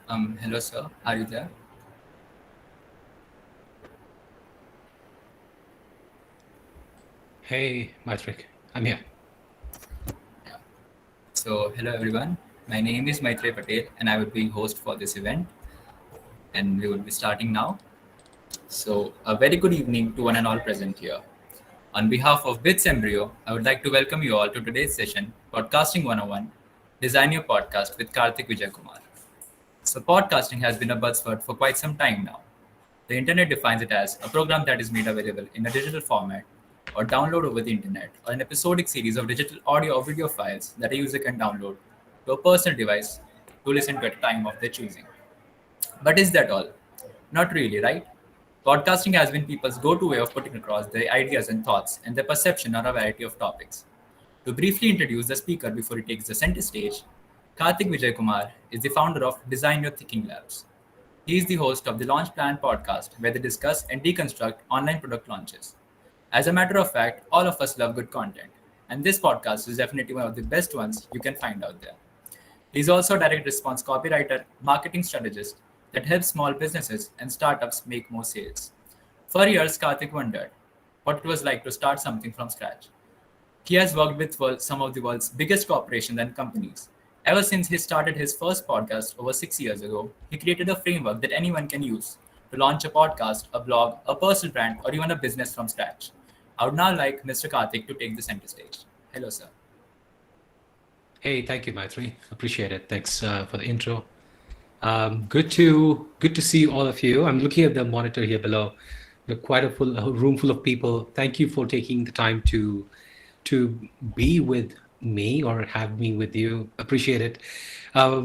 Hello, sir. Are you there? Hey, Maitrik, I'm here. Yeah. So, hello everyone. My name is Maitre Patel, and I will be host for this event. And we will be starting now. So, a very good evening to one and all present here. On behalf of Bits Embryo, I would like to welcome you all to today's session, Podcasting 101, Design Your Podcast with Karthik Vijayakumar. So, podcasting has been a buzzword for quite some time now. The internet defines it as a program that is made available in a digital format or download over the internet, or an episodic series of digital audio or video files that a user can download to a personal device to listen to at a time of their choosing. But is that all? Not really, right? Podcasting has been people's go to way of putting across their ideas and thoughts and their perception on a variety of topics. To briefly introduce the speaker before he takes the center stage, Karthik Vijayakumar is the founder of Design Your Thinking Labs. He is the host of the Launch Plan podcast, where they discuss and deconstruct online product launches. As a matter of fact, all of us love good content, and this podcast is definitely one of the best ones you can find out there. He is also a direct response copywriter, marketing strategist that helps small businesses and startups make more sales. For years, Karthik wondered what it was like to start something from scratch. He has worked with some of the world's biggest corporations and companies. Ever since he started his first podcast over 6 years ago, he created a framework that anyone can use to launch a podcast, a blog, a personal brand, or even a business from scratch. I would now like Mr. Karthik to take the center stage. Hello, sir. Hey, thank you, Maitri. Appreciate it. Thanks for the intro. Good to see all of you. I'm looking at the monitor here below. Look, quite a room full of people. Thank you for taking the time to be with me or have me with you. Appreciate it.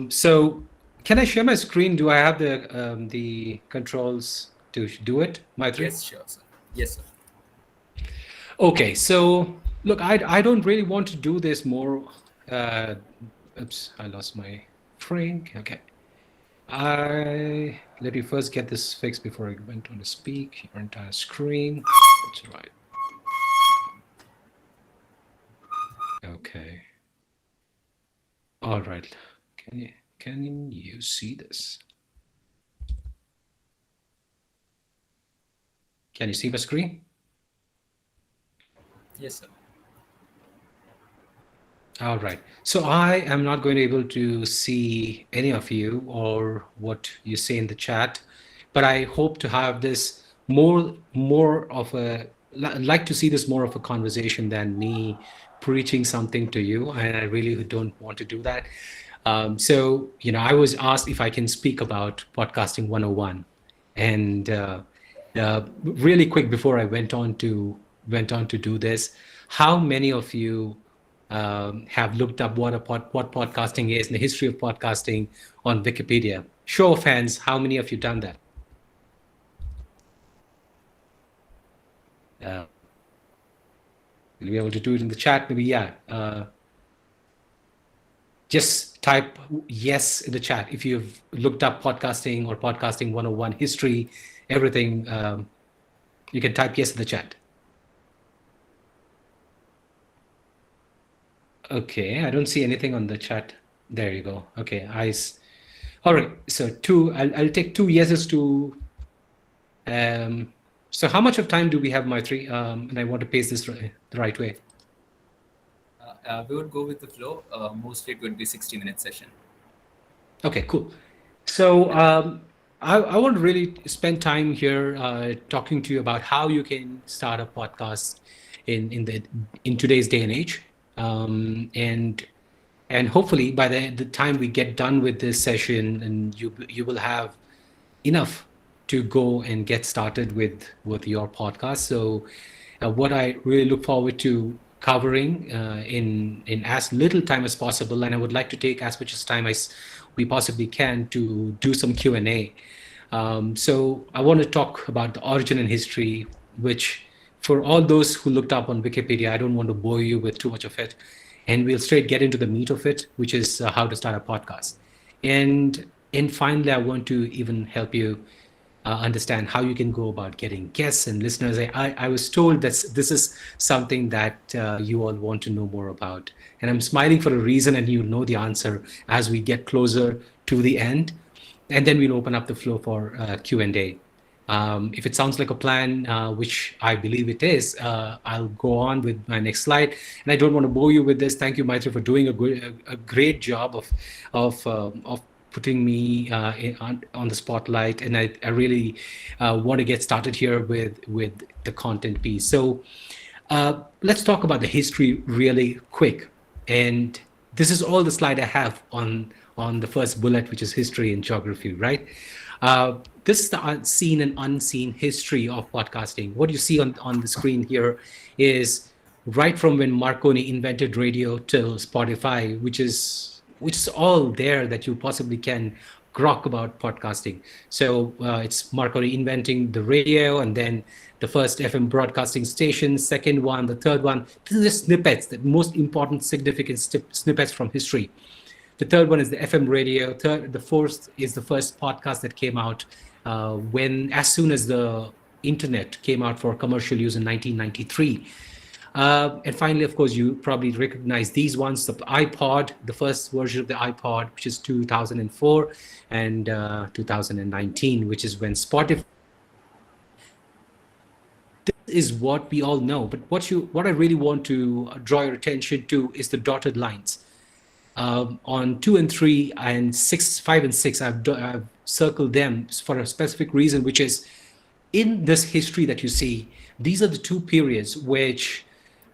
So, can I share my screen? Do I have the controls to do it, Maitri? Yes, sure, sir. Yes, sir. Okay, so look, I don't really want to do this more. Uh, oops, I lost my frame. Okay. I let me first get this fixed before I went on to speak. Your entire screen. That's right. Okay. All right. Can you see this? Can you see my screen? Yes, sir. All right. So I am not going to be able to see any of you or what you say in the chat, but I hope to have this more of a like to see this more of a conversation than me preaching something to you, and I really don't want to do that. So I was asked if I can speak about podcasting 101, and really quick before I went on to do this, how many of you have looked up what podcasting is and the history of podcasting on Wikipedia? Show of hands, how many of you done that? Uh, will you be able to do it in the chat? Maybe, yeah. Just type yes in the chat if you've looked up podcasting or podcasting 101 history, everything. You can type yes in the chat. Okay, I don't see anything on the chat. There you go. Okay, all right. So I'll take two yeses to. So how much of time do we have, Maitri? And I want to pace this the right way. We would go with the flow. Mostly it would be 60-minute session. Okay, cool. So I want to really spend time here talking to you about how you can start a podcast in today's day and age, and hopefully by the time we get done with this session, and you will have enough to go and get started with your podcast. So what I really look forward to covering in as little time as possible, and I would like to take as much as time as we possibly can to do some Q&A. So I want to talk about the origin and history, which for all those who looked up on Wikipedia, I don't want to bore you with too much of it. And we'll straight get into the meat of it, which is how to start a podcast. And finally, I want to even help you understand how you can go about getting guests and listeners. I was told that this is something that you all want to know more about. And I'm smiling for a reason, and you'll know the answer as we get closer to the end. and then we'll open up the floor for Q&A. If it sounds like a plan, which I believe it is, I'll go on with my next slide. And I don't want to bore you with this. Thank you, Maitri, for doing a great job of putting me on the spotlight. And I really want to get started here with the content piece. So let's talk about the history really quick. And this is all the slide I have on the first bullet, which is history and geography, right? This is the seen and unseen history of podcasting. What you see on the screen here is right from when Marconi invented radio till Spotify, which is all there that you possibly can grok about podcasting. So it's Marconi inventing the radio, and then the first FM broadcasting station, second one, the third one. These are just snippets, the most important, significant snippets from history. The third one is the FM radio. The fourth is the first podcast that came out as soon as the internet came out for commercial use in 1993. And finally, of course, you probably recognize these ones: the iPod, the first version of the iPod, which is 2004, and 2019, which is when Spotify. This is what we all know. But what I really want to draw your attention to is the dotted lines. On 2 and 3 and 6, 5 and 6, I've circled them for a specific reason, which is in this history that you see, these are the two periods which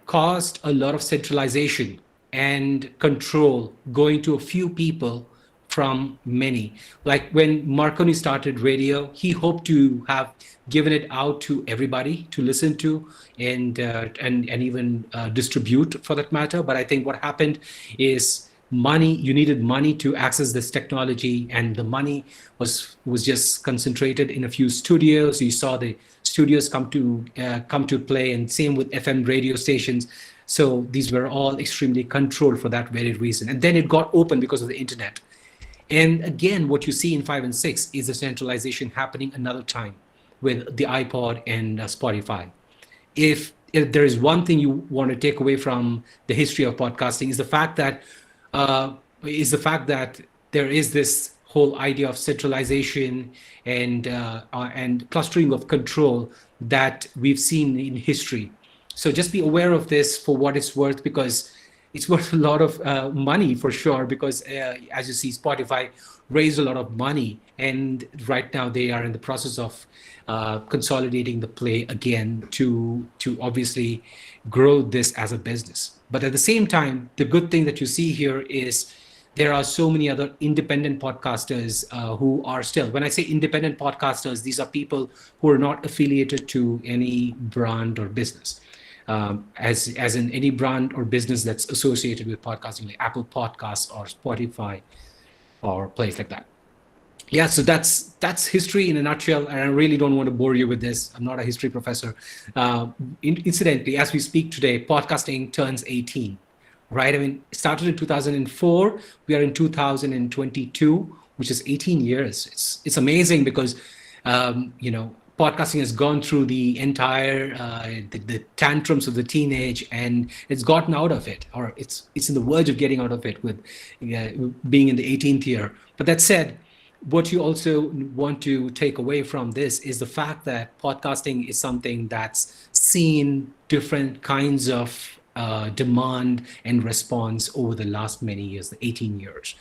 caused a lot of centralization and control going to a few people from many. Like when Marconi started radio, he hoped to have given it out to everybody to listen to and even distribute, for that matter. But I think what happened is you needed money to access this technology, and the money was just concentrated in a few studios. You saw the studios come to play, and same with FM radio stations. So these were all extremely controlled for that very reason. And then it got open because of the internet. And again, what you see in 5 and 6 is the centralization happening another time with the iPod and Spotify. If there is one thing you want to take away from the history of podcasting is the fact that there is this whole idea of centralization and clustering of control that we've seen in history. So just be aware of this for what it's worth, because it's worth a lot of money for sure, because as you see, Spotify raised a lot of money, and right now they are in the process of consolidating the play again to obviously grow this as a business. But at the same time, the good thing that you see here is there are so many other independent podcasters who are still, when I say independent podcasters, these are people who are not affiliated to any brand or business. As in any brand or business that's associated with podcasting, like Apple Podcasts or Spotify or place like that. Yeah, so that's history in a nutshell, and I really don't want to bore you with this. I'm not a history professor. Incidentally, as we speak today, podcasting turns 18, right? I mean, it started in 2004. We are in 2022, which is 18 years. It's amazing because, podcasting has gone through the entire the tantrums of the teenage, and it's gotten out of it, or it's in the verge of getting out of it with being in the 18th year. But that said, what you also want to take away from this is the fact that podcasting is something that's seen different kinds of demand and response over the last many years, the 18 years,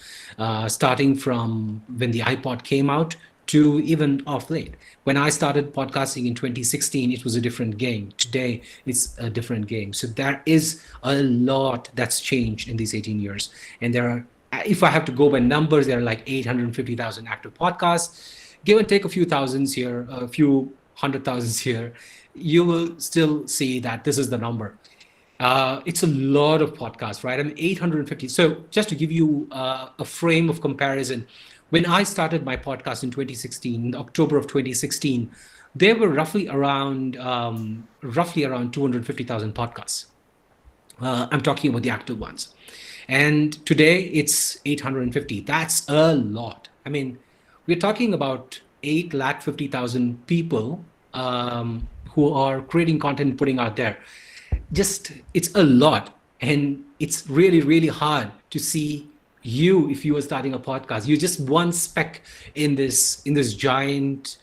starting from when the iPod came out to even off late. When I started podcasting in 2016, it was a different game. Today, it's a different game. So there is a lot that's changed in these 18 years. And there are, if I have to go by numbers, there are like 850,000 active podcasts. Give and take a few thousands here, a few 100,000s here, you will still see that this is the number. It's a lot of podcasts, right? I mean, 850. So just to give you a frame of comparison, when I started my podcast in 2016, in October of 2016, there were roughly around 250,000 podcasts. I'm talking about the active ones. And today it's 850. That's a lot. I mean, we're talking about 850,000 people who are creating content and putting out there. Just, it's a lot. And it's really, really hard to see if you were starting a podcast, you're just one speck in this giant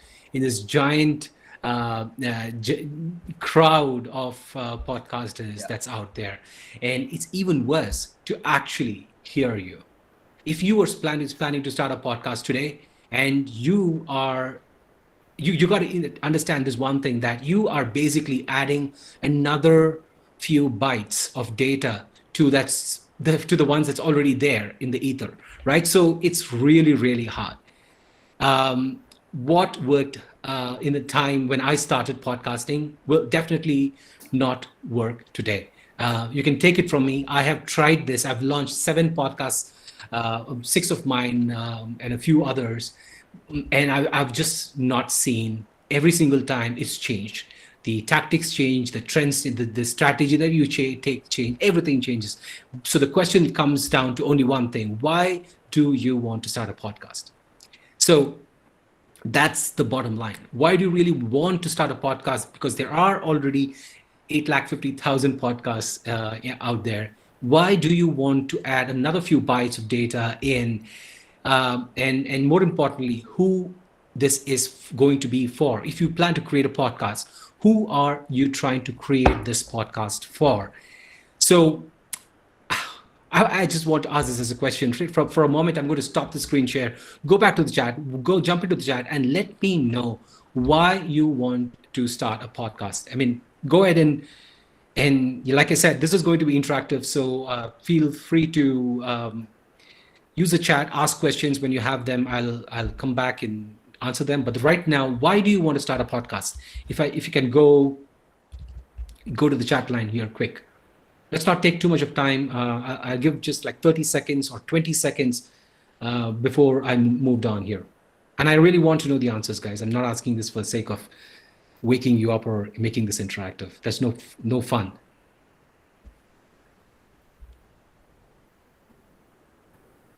crowd of podcasters that's out there. And it's even worse to actually hear you. If you were planning to start a podcast today, and you got to understand this one thing, that you are basically adding another few bytes of data to the ones that's already there in the ether, right? So it's really, really hard. What worked in the time when I started podcasting will definitely not work today. You can take it from me. I have tried this. I've launched 7 podcasts, 6 of mine, and a few others, and I've just not seen, every single time it's changed. The tactics change, the trends, the strategy that you take change, everything changes. So the question comes down to only one thing: why do you want to start a podcast? So that's the bottom line. Why do you really want to start a podcast? Because there are already 850,000 podcasts out there. Why do you want to add another few bytes of data in? And more importantly, who this is going to be for? If you plan to create a podcast, who are you trying to create this podcast for? So I just want to ask this as a question. For a moment, I'm going to stop the screen share, go back to the chat, jump into the chat, and let me know why you want to start a podcast. I mean, go ahead and like I said, this is going to be interactive. So feel free to use the chat, ask questions when you have them. I'll come back and answer them. But right now, why do you want to start a podcast? If you can go to the chat line here quick. Let's not take too much of time. I'll give just like 30 seconds or 20 seconds before I moved on here. And I really want to know the answers, guys. I'm not asking this for the sake of waking you up or making this interactive. That's no fun.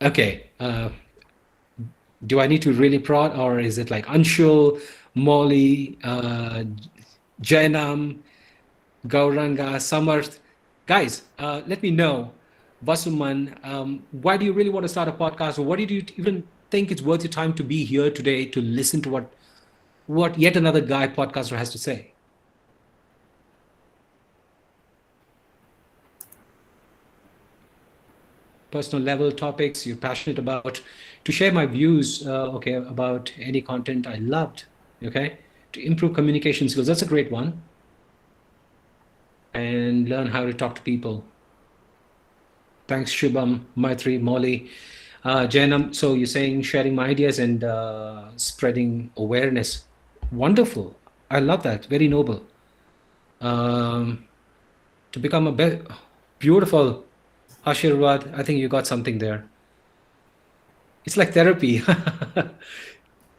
Okay. Do I need to really prod, or is it like Anshul, Molly, Jainam, Gauranga, Samarth? Guys, let me know. Vasuman, why do you really want to start a podcast? Or what did you even think it's worth your time to be here today to listen to what yet another guy podcaster has to say? Personal level topics you're passionate about. To share my views, about any content I loved. Okay, to improve communication skills. That's a great one. And learn how to talk to people. Thanks, Shubham, Maitri, Molly, Jainam. So you're saying sharing my ideas and spreading awareness. Wonderful. I love that. Very noble. To become a beautiful Ashirwad. I think you got something there. It's like therapy.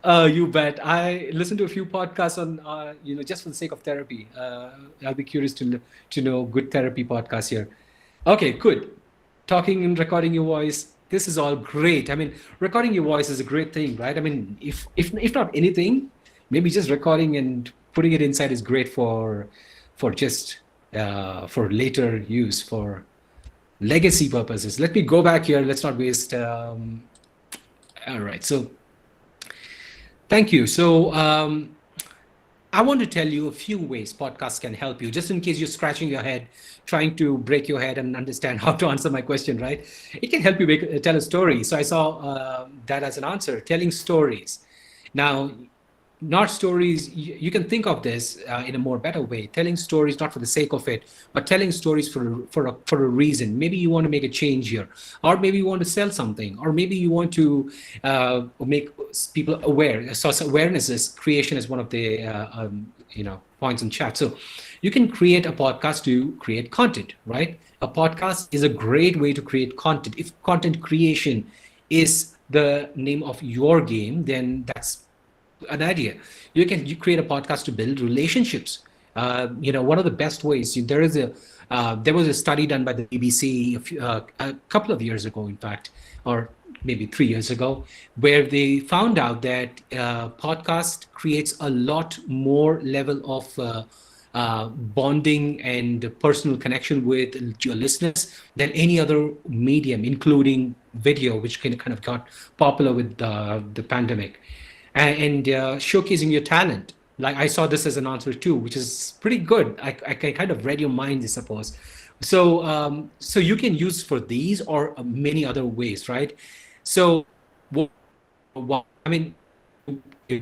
You bet. I listen to a few podcasts on, just for the sake of therapy. I'll be curious to know good therapy podcasts here. Okay, good. Talking and recording your voice. This is all great. I mean, recording your voice is a great thing, right? I mean, if not anything, maybe just recording and putting it inside is great for later use, for legacy purposes. Let me go back here. Let's not waste. All right. So. Thank you. So I want to tell you a few ways podcasts can help you, just in case you're scratching your head, trying to break your head and understand how to answer my question, right? It can help you tell a story. So I saw that as an answer, telling stories. Now, not stories, you can think of this in a more better way, telling stories not for the sake of it, but telling stories for a reason. Maybe you want to make a change here, or maybe you want to sell something, or maybe you want to make people aware. So awareness is creation is one of the points in chat. So you can create a podcast to create content, right? A podcast is a great way to create content. If content creation is the name of your game, then that's an idea. You create a podcast to build relationships. One of the best ways, there was a study done by the BBC a couple of years ago, in fact, or maybe 3 years ago, where they found out that podcast creates a lot more level of bonding and personal connection with your listeners than any other medium, including video, which kind of got popular with the pandemic, and showcasing your talent. Like I saw this as an answer too, which is pretty good. I kind of read your mind, I suppose. So you can use for these or many other ways, right? So I mean,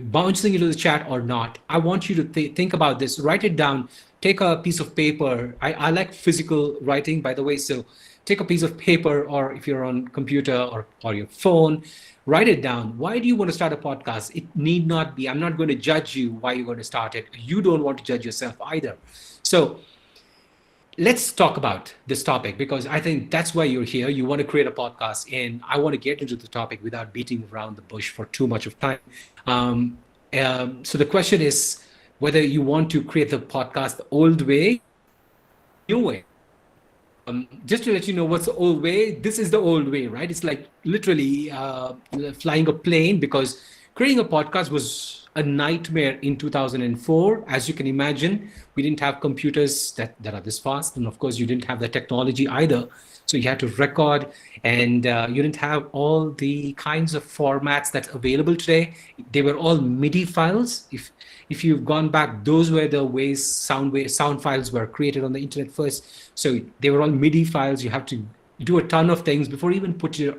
bouncing into the chat or not, I want you to think about this, write it down, take a piece of paper. I like physical writing, by the way. So take a piece of paper, or if you're on computer or your phone, write it down. Why do you want to start a podcast? It need not be, I'm not going to judge you why you're going to start it. You don't want to judge yourself either. So let's talk about this topic, because I think that's why you're here. You want to create a podcast, and I want to get into the topic without beating around the bush for too much of time. Um, so the question is whether you want to create the podcast the old way, new way. Just to let you know what's the old way, this is the old way, right? It's like literally flying a plane, because creating a podcast was a nightmare in 2004. As you can imagine, we didn't have computers that are this fast. And of course, you didn't have the technology either. So you had to record, and you didn't have all the kinds of formats that's available today. They were all MIDI files. If you've gone back, those were the ways sound files were created on the internet first. So they were all MIDI files. You have to do a ton of things before you even put your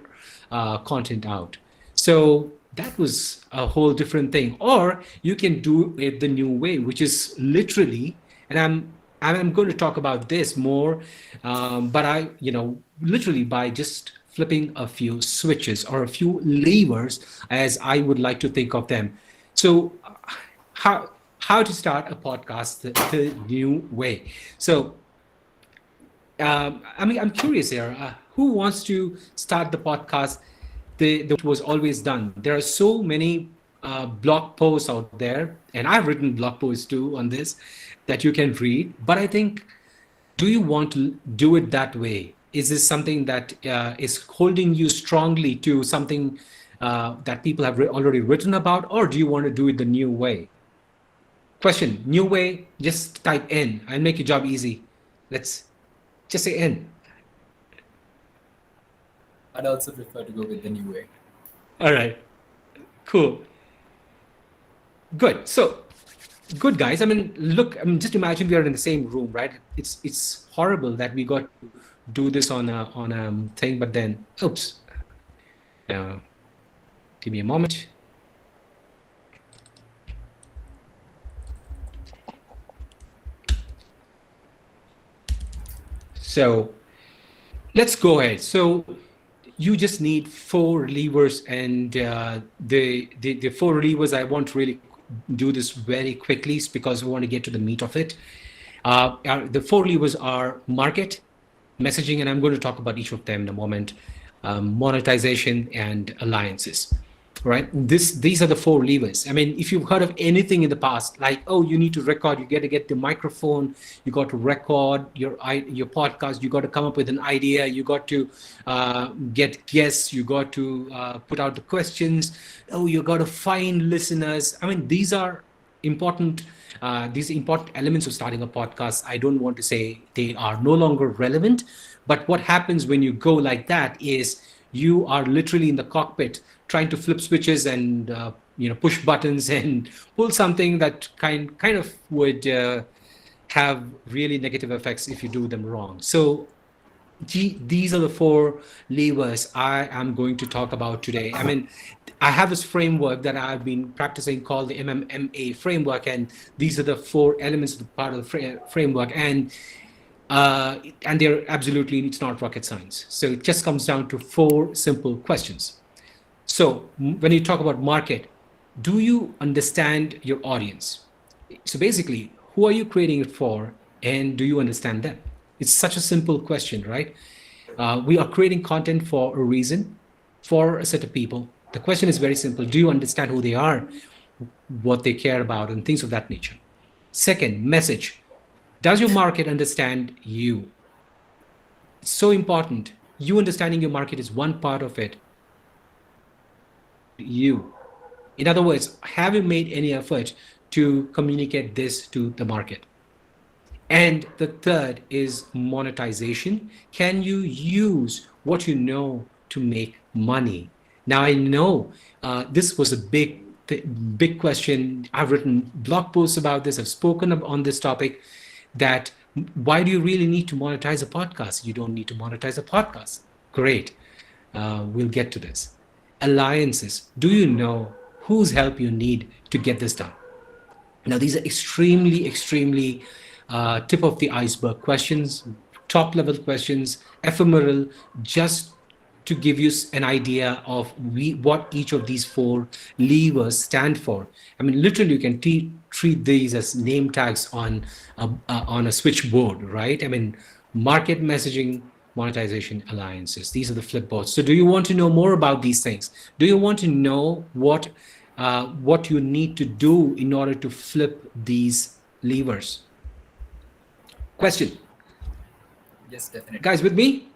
content out. So that was a whole different thing. Or you can do it the new way, which is literally, and I'm going to talk about this more, but literally by just flipping a few switches or a few levers, as I would like to think of them. So how to start a podcast the new way. So I'm curious here. Who wants to start the podcast the way it was always done? There are so many blog posts out there, and I've written blog posts too on this that you can read. But I think, do you want to do it that way? Is this something that is holding you strongly to something that people have already written about, or do you want to do it the new way? Question, new way, just type in. I'll make your job easy. Let's just say in. I'd also prefer to go with the new way. All right, cool. Good. So, good guys. I mean, look. I mean, just imagine we are in the same room, right? It's horrible that we got to do this on a thing, but then, oops. Give me a moment. So, let's go ahead. So, you just need 4 levers, and the 4 levers, I want to really do this very quickly because we want to get to the meat of it. The 4 levers are market, messaging, and I'm going to talk about each of them in a moment, monetization, and alliances. Right? These are the 4 levers. I mean, if you've heard of anything in the past, like, oh, you need to record, you got to get the microphone, you got to record your podcast, you got to come up with an idea, you got to get guests, you got to put out the questions, oh, you got to find listeners. I mean, these are important. These important elements of starting a podcast. I don't want to say they are no longer relevant, but what happens when you go like that is you are literally in the cockpit trying to flip switches and push buttons and pull something that kind of would have really negative effects if you do them wrong. So these are the 4 levers I am going to talk about today. I mean, I have this framework that I've been practicing called the MMA framework, and these are the 4 elements of the part of the framework, and they're absolutely, it's not rocket science. So it just comes down to 4 simple questions. So when you talk about market, do you understand your audience? So basically, who are you creating it for, and do you understand them? It's such a simple question, right? We are creating content for a reason, for a set of people. The question is very simple. Do you understand who they are, what they care about, and things of that nature? Second, message. Does your market understand you? It's so important. You understanding your market is one part of it. You. In other words, have you made any effort to communicate this to the market? And the third is monetization. Can you use what you know to make money? Now, I know this was a big question. I've written blog posts about this. I've spoken on this topic, that why do you really need to monetize a podcast? You don't need to monetize a podcast. Great. We'll get to this. Alliances. Do you know whose help you need to get this done? Now, these are extremely tip of the iceberg questions, top level questions, ephemeral, just to give you an idea of what each of these four levers stand for. I mean, literally, you can treat these as name tags on a switchboard, right? I mean, market messaging, monetization, alliances. These are the flipboards. So do you want to know more about these things? Do you want to know what you need to do in order to flip these levers? Question. Yes, definitely. Guys, with me?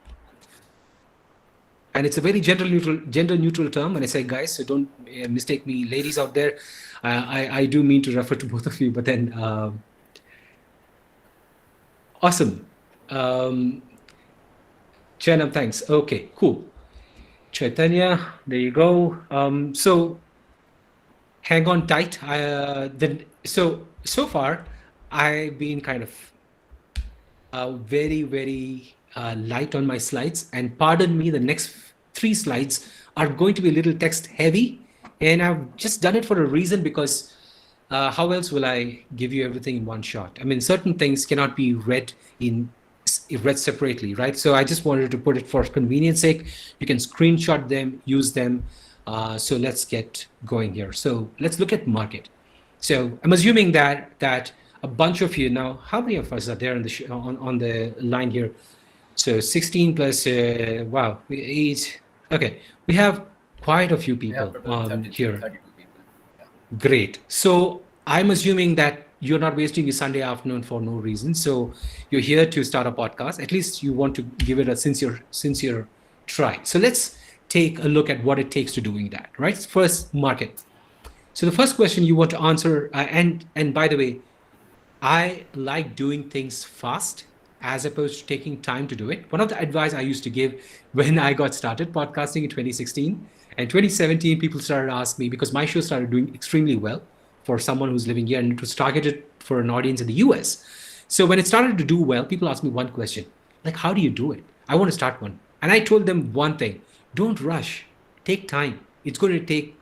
And it's a very gender neutral term when I say guys, so don't mistake me, ladies out there. I do mean to refer to both of you, but then awesome. Chanam, thanks. Okay, cool. Chaitanya, there you go. So hang on tight. So far, I've been kind of very light on my slides, and pardon me, the next 3 slides are going to be a little text heavy, and I've just done it for a reason, because how else will I give you everything in one shot? I mean, certain things cannot be read separately, right? So I just wanted to put it for convenience sake. You can screenshot them, use them. So let's get going here. So let's look at market. So I'm assuming that a bunch of you now, how many of us are there on the line here? So 16 plus, wow, 8. Okay, we have quite a few people here. 32 people. Yeah. Great. So I'm assuming that you're not wasting your Sunday afternoon for no reason. So you're here to start a podcast. At least you want to give it a sincere try. So let's take a look at what it takes to doing that, right? First, market. So the first question you want to answer, and by the way, I like doing things fast as opposed to taking time to do it. One of the advice I used to give when I got started podcasting in 2016 and 2017, people started asking me, because my show started doing extremely well for someone who's living here, and it was targeted for an audience in the US. So when it started to do well, people asked me one question, like, how do you do it? I want to start one. And I told them one thing: don't rush, take time. It's going to take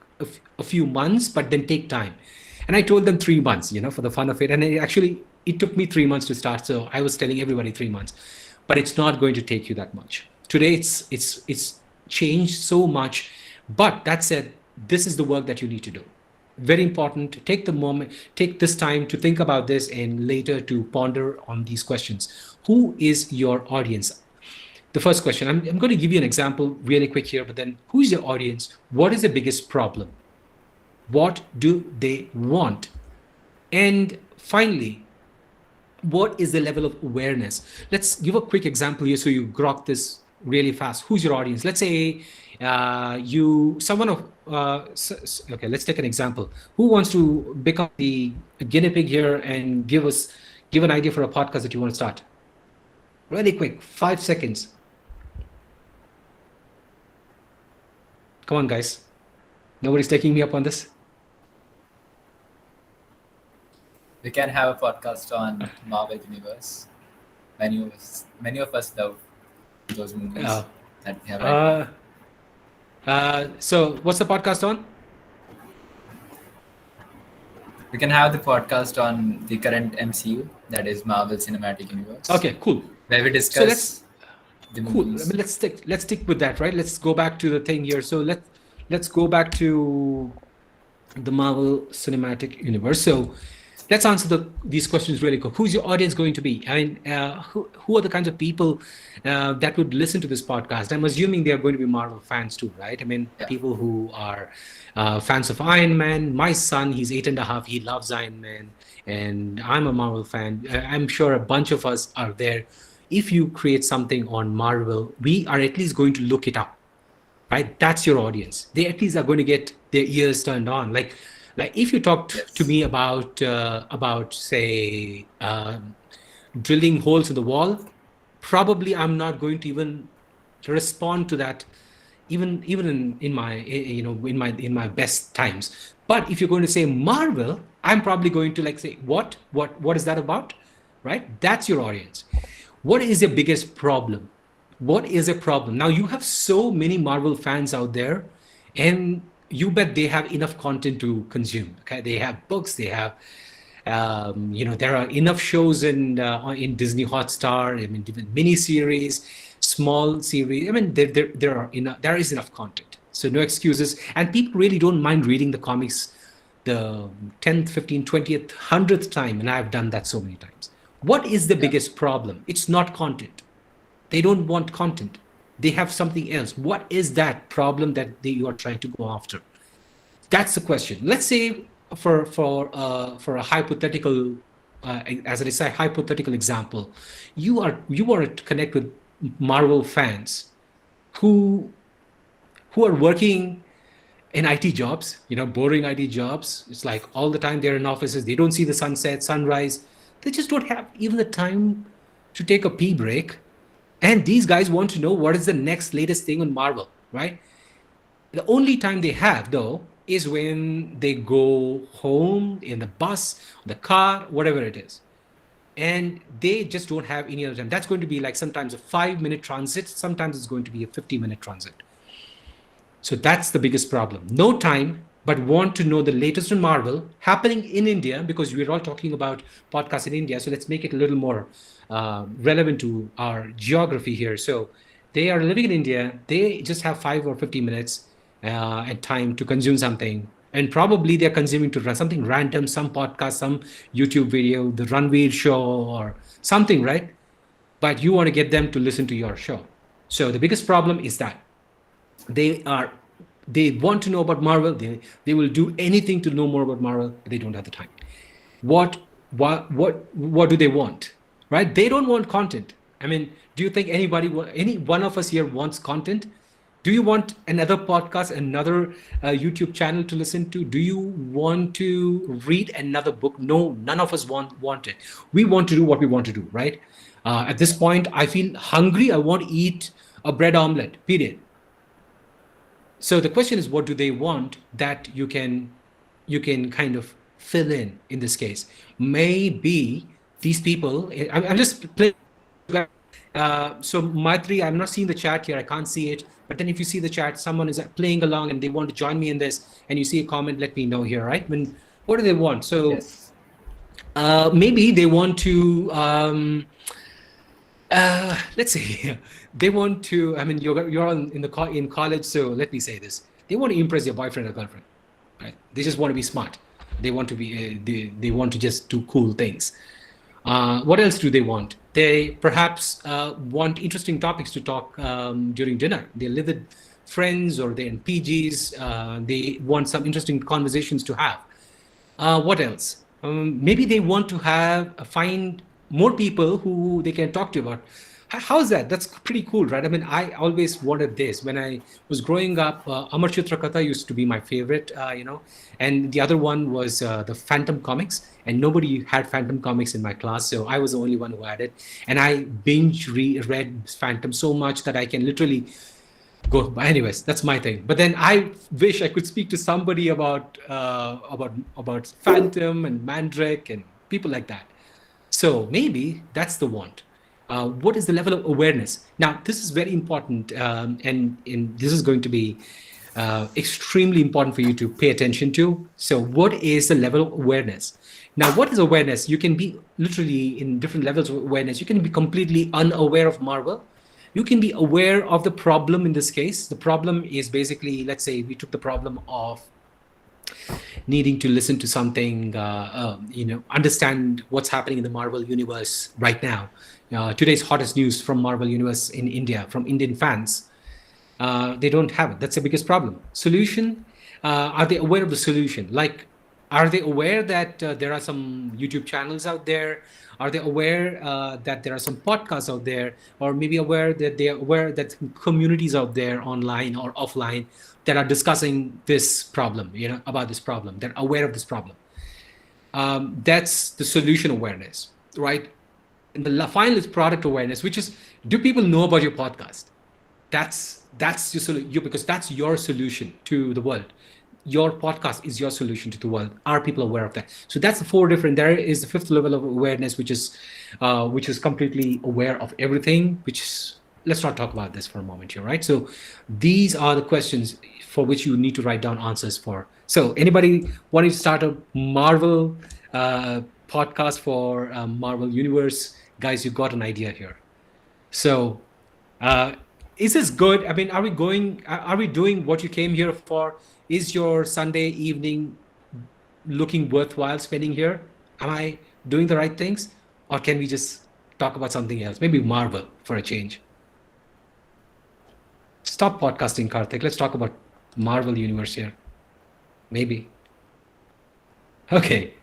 a few months, but then take time. And I told them 3 months, for the fun of it. And it took me 3 months to start. So I was telling everybody 3 months, but it's not going to take you that much. Today, it's changed so much. But that said, this is the work that you need to do. Very important. Take this time to think about this, and later to ponder on these questions. Who is your audience? The first question, I'm going to give you an example really quick here, but then who's your audience? What is the biggest problem? What do they want? And finally, what is the level of awareness? Let's give a quick example here so you grok this really fast. Who's your audience? Let's say okay, let's take an example. Who wants to become the guinea pig here and give an idea for a podcast that you want to start? Really quick, 5 seconds. Come on, guys. Nobody's taking me up on this. We can have a podcast on Marvel Universe. Many of us love those movies that we have right now. So what's the podcast on? We can have the podcast on the current MCU, that is Marvel Cinematic Universe. Okay, cool. Where we discuss the cool. movies. I mean, let's stick with that, right? Let's go back to the thing here. So let's go back to the Marvel Cinematic Universe. So let's answer these questions really quick. Who's your audience going to be? I mean, who are the kinds of people that would listen to this podcast? I'm assuming they are going to be Marvel fans too, right? I mean, people who are fans of Iron Man. My son, he's 8.5. He loves Iron Man, and I'm a Marvel fan. I'm sure a bunch of us are there. If you create something on Marvel, we are at least going to look it up, right? That's your audience. They at least are going to get their ears turned on. Like if you talked to me about say drilling holes in the wall, probably I'm not going to even respond to that even in my in my best times. But if you're going to say Marvel, I'm probably going to like say what is that about, right? That's your audience. What is your biggest problem? What is a problem? Now you have so many Marvel fans out there, and you bet they have enough content to consume. Okay, they have books, they have there are enough shows in Disney Hotstar. I mean, different mini series, small series. I mean, there is enough content, so no excuses. And people really don't mind reading the comics the 10th, 15th, 20th, 100th time, and I've done that so many times. What is the Yeah. biggest problem? It's not content. They don't want content. They have something else. What is that problem that you are trying to go after? That's the question. Let's say for a hypothetical, as I say, hypothetical example, you are to connect with Marvel fans who are working in IT jobs, boring IT jobs. It's like all the time they're in offices. They don't see the sunset, sunrise. They just don't have even the time to take a pee break. And these guys want to know what is the next latest thing on Marvel, right? The only time they have, though, is when they go home in the bus, the car, whatever it is. And they just don't have any other time. That's going to be like sometimes a 5-minute transit, sometimes it's going to be a 50-minute transit. So that's the biggest problem. No time, but want to know the latest on Marvel happening in India, because we're all talking about podcasts in India. So let's make it a little more relevant to our geography here. So they are living in India. They just have 5 or 50 minutes and time to consume something. And probably they're consuming to run something random, some podcast, some YouTube video, the Ranveer show or something, right? But you want to get them to listen to your show. So the biggest problem is that they want to know about Marvel. They will do anything to know more about Marvel, but they don't have the time. What do they want, right? They don't want content. I mean, do you think any one of us here wants content? Do you want another podcast, another YouTube channel to listen to? Do you want to read another book? No, none of us want it. We want to do what we want to do, right? At this point, I feel hungry. I want to eat a bread omelette, period. So the question is, what do they want that you can kind of fill in this case? Maybe these people, I'm just playing. So Maitri, I'm not seeing the chat here. I can't see it. But then if you see the chat, someone is playing along and they want to join me in this, and you see a comment, let me know here, right? What do they want? So Yes. maybe they want to, let's see, they want to, I mean, you're in college, so let me say this. They want to impress your boyfriend or girlfriend, right? They just want to be smart. They want to be, they want to just do cool things. What else do they want? They perhaps want interesting topics to talk during dinner. They live with friends or they're in PGs. They want some interesting conversations to have. What else? Maybe they want to find more people who they can talk to about. How's that? That's pretty cool, right? I mean, I always wanted this. When I was growing up, Amar Chitrakatha used to be my favorite, and the other one was the Phantom Comics, and nobody had Phantom Comics in my class, so I was the only one who had it. And I read Phantom so much that I can literally go. Anyways, that's my thing. But then I wish I could speak to somebody about Phantom and Mandrake and people like that. So maybe that's the want. What is the level of awareness? Now, this is very important, and this is going to be extremely important for you to pay attention to. So what is the level of awareness? Now, what is awareness? You can be literally in different levels of awareness. You can be completely unaware of Marvel. You can be aware of the problem in this case. The problem is basically, let's say we took the problem of needing to listen to something, understand what's happening in the Marvel universe right now. Today's hottest news from Marvel universe in India, from Indian fans, they don't have it. That's the biggest problem. Solution, are they aware of the solution? Like, are they aware that there are some YouTube channels out there? Are they aware that there are some podcasts out there? Or maybe they are aware that communities out there online or offline that are discussing this problem, about this problem. They're aware of this problem. That's the solution awareness, right? And the final is product awareness, which is, do people know about your podcast? That's that's you because that's your solution to the world. Your podcast is your solution to the world. Are people aware of that? So that's the four different. There is the fifth level of awareness, which is completely aware of everything. Which is, let's not talk about this for a moment here, right? So these are the questions for which you need to write down answers for. So anybody wanting to start a Marvel podcast for Marvel Universe, guys, you got an idea here. So, is this good? I mean, are we going? Are we doing what you came here for? Is your Sunday evening looking worthwhile spending here? Am I doing the right things, or can we just talk about something else? Maybe Marvel for a change. Stop podcasting, Karthik. Let's talk about Marvel Universe here. Maybe. Okay.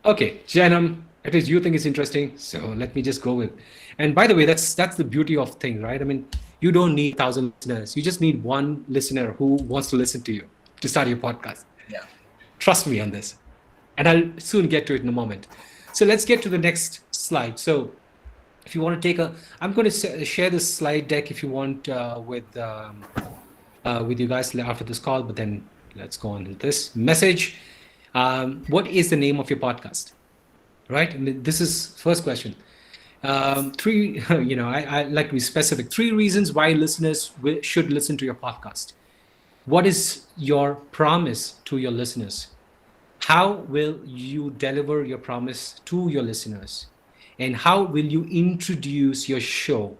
Okay, Janam, at least you think it's interesting, so let me just go with. And by the way, that's the beauty of thing, right? I mean, you don't need 1,000 listeners. You just need one listener who wants to listen to you to start your podcast. Yeah. Trust me on this. And I'll soon get to it in a moment. So let's get to the next slide. So if you want to take I'm going to share this slide deck if you want with you guys after this call, but then let's go on to this message. What is the name of your podcast? Right? And this is first question. Three, I like to be specific. 3 reasons why listeners should listen to your podcast. What is your promise to your listeners? How will you deliver your promise to your listeners? And how will you introduce your show?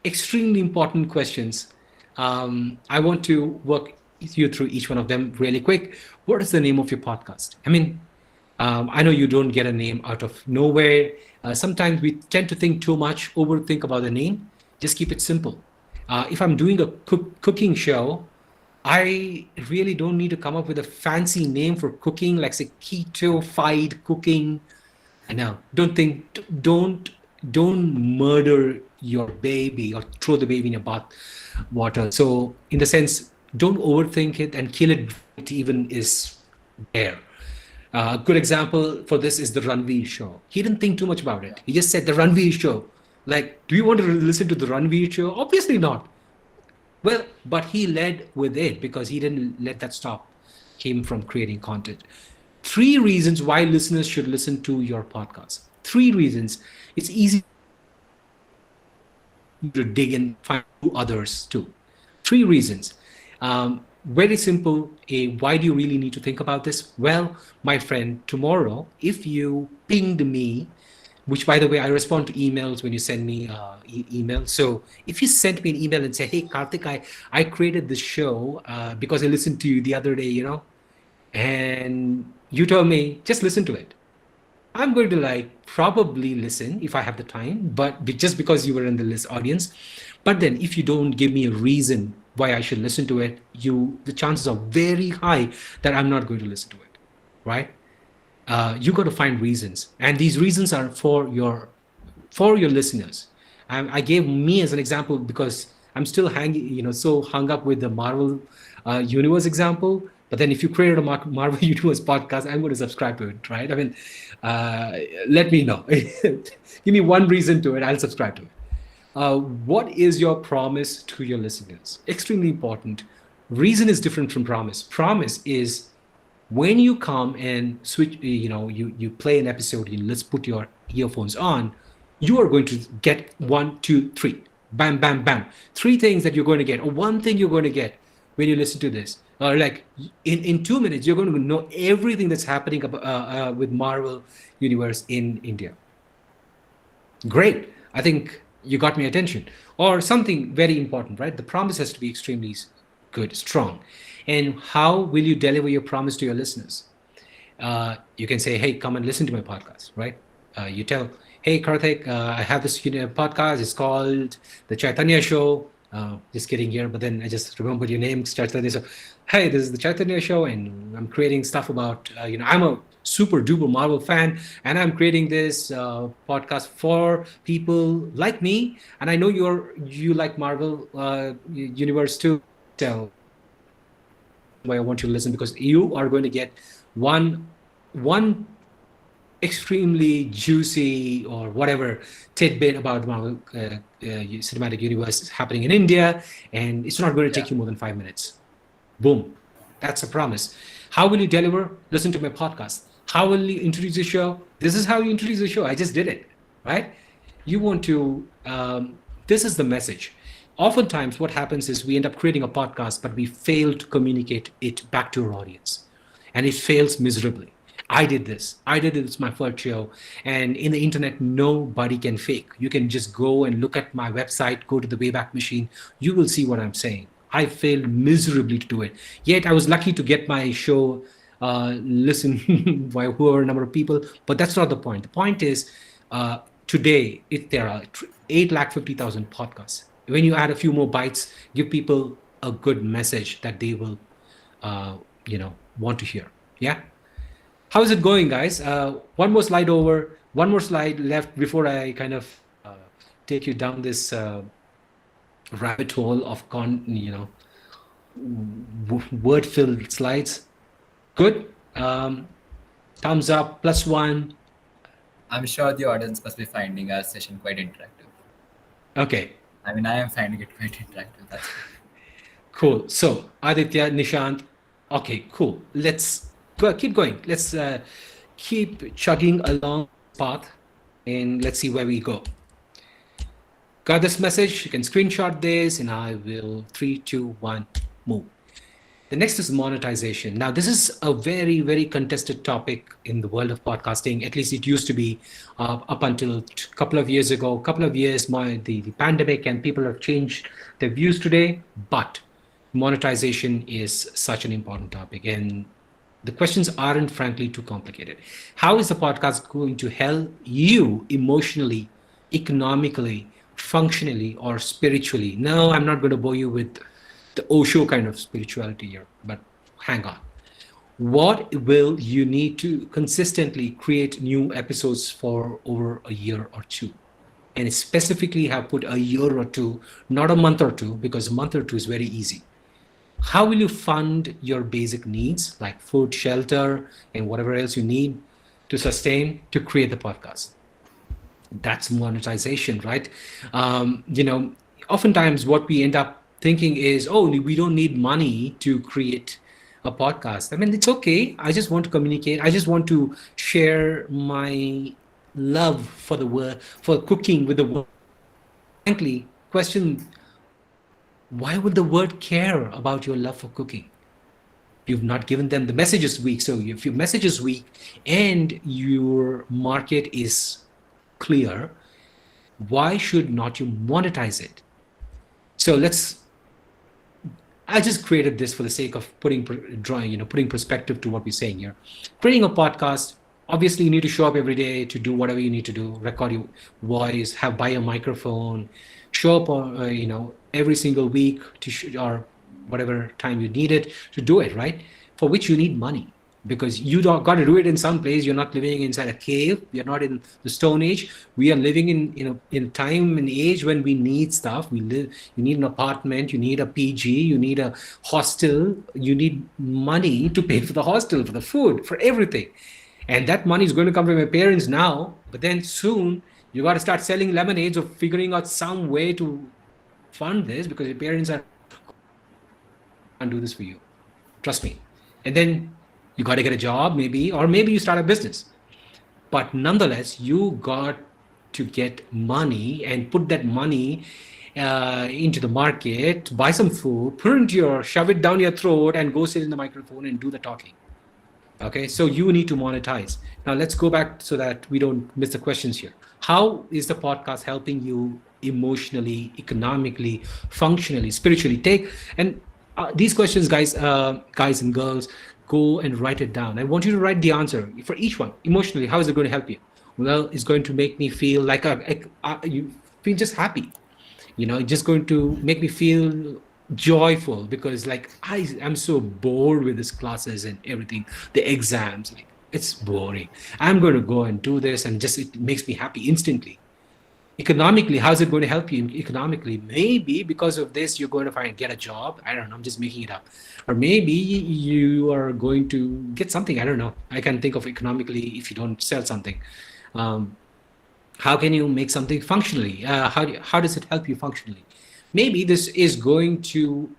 Extremely important questions. I want to work you through each one of them really quick. What is the name of your podcast? I mean, I know you don't get a name out of nowhere. Sometimes we tend to think too much, overthink about the name. Just keep it simple. If I'm doing a cooking show, I really don't need to come up with a fancy name for cooking, like say keto-fied cooking. And now, don't murder your baby or throw the baby in a bath water. So in the sense, don't overthink it and kill it. It even is there. A good example for this is the Ranveer show. He didn't think too much about it. He just said the Ranveer show. Like, do you want to listen to the Ranveer show? Obviously not. Well, but he led with it because he didn't let that stop him from creating content. 3 reasons why listeners should listen to your podcast. 3 reasons. It's easy to dig and find others too. 3 reasons. Very simple. Why do you really need to think about this? Well, my friend, tomorrow, if you pinged me, which by the way, I respond to emails when you send me email. So if you sent me an email and say, hey, Karthik, I created this show because I listened to you the other day, and you told me, just listen to it. I'm going to probably listen if I have the time, but just because you were in the list audience. But then if you don't give me a reason why I should listen to it, the chances are very high that I'm not going to listen to it, right? You got to find reasons, and these reasons are for your listeners. I gave me as an example because I'm still so hung up with the Marvel Universe example. But then if you created a Marvel Universe podcast, I'm going to subscribe to it, right? I mean, let me know. Give me one reason to it, I'll subscribe to it. What is your promise to your listeners? Extremely important. Reason is different from promise. Promise is when you come and switch, you play an episode, let's put your earphones on, you are going to get 1, 2, 3. Bam, bam, bam. 3 things that you're going to get, or 1 thing you're going to get when you listen to this. Like in 2 minutes, you're going to know everything that's happening with Marvel Universe in India. Great. I think you got my attention. Or something very important, right? The promise has to be extremely good, strong. And how will you deliver your promise to your listeners? You can say, hey, come and listen to my podcast, right? You tell, hey, Karthik, I have this podcast. It's called The Chaitanya Show. Just kidding here, but then I just remembered your name, Chaitanya. So, hey, this is The Chaitanya Show, and I'm creating stuff about, I'm a super duper Marvel fan, and I'm creating this podcast for people like me. And I know you like Marvel Universe too. So why I want you to listen, because you are going to get one extremely juicy or whatever tidbit about Marvel Cinematic Universe is happening in India, and it's not going to Yeah. take you more than 5 minutes. Boom. That's a promise. How will you deliver? Listen to my podcast. How will you introduce the show? This is how you introduce the show. I just did it, right? You want to, this is the message. Oftentimes, what happens is we end up creating a podcast, but we fail to communicate it back to our audience, and it fails miserably. I did this. I did it. It's my first show. And in the internet, nobody can fake. You can just go and look at my website, go to the Wayback Machine. You will see what I'm saying. I failed miserably to do it. Yet I was lucky to get my show listened by whoever number of people. But that's not the point. The point is today, there are 850,000 podcasts. When you add a few more bytes, give people a good message that they will, want to hear. Yeah. How is it going, guys? One more slide over. One more slide left before I kind of take you down this rabbit hole of word-filled slides. Good. Thumbs up, +1. I'm sure the audience must be finding our session quite interactive. Okay. I mean, I am finding it quite interactive. That's good. Cool. So Aditya, Nishant. Okay, cool. Let's keep going. Let's keep chugging along the path, and let's see where we go. Got this message? You can screenshot this, and I will 3, 2, 1, move. The next is monetization. Now, this is a very, very contested topic in the world of podcasting. At least it used to be up until a couple of years ago. A couple of years, the pandemic, and people have changed their views today. But monetization is such an important topic, and the questions aren't frankly too complicated. How is the podcast going to help you emotionally, economically, functionally, or spiritually? No, I'm not going to bore you with the Osho kind of spirituality here, but hang on. What will you need to consistently create new episodes for over a year or two? And specifically have put a year or two, not a month or two, because a month or two is very easy. How will you fund your basic needs like food, shelter, and whatever else you need to sustain to create the podcast? That's monetization, right? Oftentimes what we end up thinking is, oh, we don't need money to create a podcast. I mean, it's okay. I just want to communicate. I just want to share my love for the word, for cooking with the word. Frankly, question, why would the word care about your love for cooking? You've not given them the message is weak. So if your message is weak and your market is clear, why should not you monetize it? So I just created this for the sake of putting perspective to what we're saying here. Creating a podcast, obviously you need to show up every day to do whatever you need to do, record your voice, buy a microphone, show up, every single week or whatever time you need it to do it, right? For which you need money, because you don't got to do it in some place. You're not living inside a cave. You're not in the Stone Age. We are living in a time and age when we need stuff. You need an apartment. You need a PG. You need a hostel. You need money to pay for the hostel, for the food, for everything. And that money is going to come from your parents now. But then soon you got to start selling lemonades or figuring out some way to fund this, because your parents can't do this for you. Trust me. And then you got to get a job, maybe, or maybe you start a business. But nonetheless, you got to get money and put that money into the market, buy some food, shove it down your throat, and go sit in the microphone and do the talking. Okay, so you need to monetize. Now let's go back so that we don't miss the questions here. How is the podcast helping you emotionally, economically, functionally, spiritually? These questions, guys and girls, go and write it down. I want you to write the answer for each one. Emotionally, how is it going to help you? Well, it's going to make me feel like you feel just happy. It's just going to make me feel joyful, because I'm so bored with these classes and everything, the exams, it's boring. I'm going to go and do this, and it makes me happy instantly. Economically, how's it going to help you economically? Maybe because of this, you're going to get a job. I don't know. I'm just making it up. Or maybe you are going to get something. I don't know. I can think of economically if you don't sell something. Um, how can you make something functionally? How does it help you functionally? Maybe this is going to